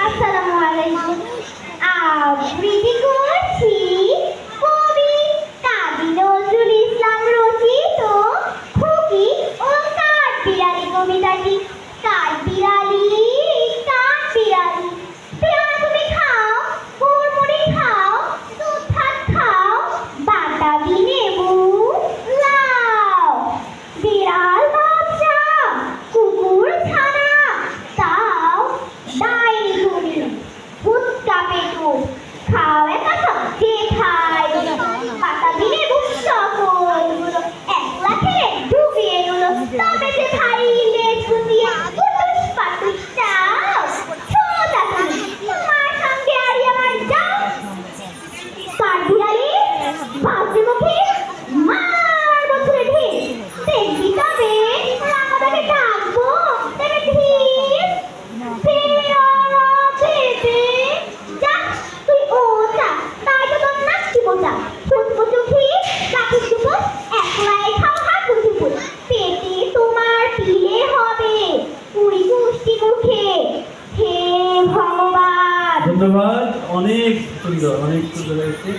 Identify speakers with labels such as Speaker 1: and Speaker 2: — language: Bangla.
Speaker 1: আসসালামু আলাইকুম। আবৃত্তি করছি কবি কাজী নজরুল ইসলাম রচিত খুকি ও কাঠবিড়ালি কবিতাটি। কাঠবিড়ালি, কাঠবিড়ালি, পেয়ারা তুমি খাও, গুড়মুড়ি খাও, দুধ ভাত খাও, বাতাবি লেবু লাও। বিড়াল বাচ্চা, কুকুর ছানা, তাও ডাইনি তুমি, ভুট্টা পেটু, খাও একা খাও, যে খাই। বাতাবি লেবু সকলগুলো একলা খেয়ে ঢুকিয়ে গেল, তবে যে ভাই লেজ গুটিয়ে উটুস পাটুস চাও। সোজা তুমি, তোমার সঙ্গে আরি আমার যাও। কাঠবিড়ালি, বাজে মুখে মারবো ছুঁড়ে ঢিল, দেখবি তবে রাঙাটাকে ডাকবো, তবে ঢিল পেয়ারা পেতে যা। তুই ও যা, তাই তো তোর নাচি বোঝা। ফুটবো চোখে রাখিস দুপুর, একলাই খাও হাঁটু দুপুর, পেটে তোমার পিলে হবে কুড়ি পুষ্টি মুখে। হে ভগবান।
Speaker 2: ধন্যবাদ, অনেক সুন্দর হয়েছে।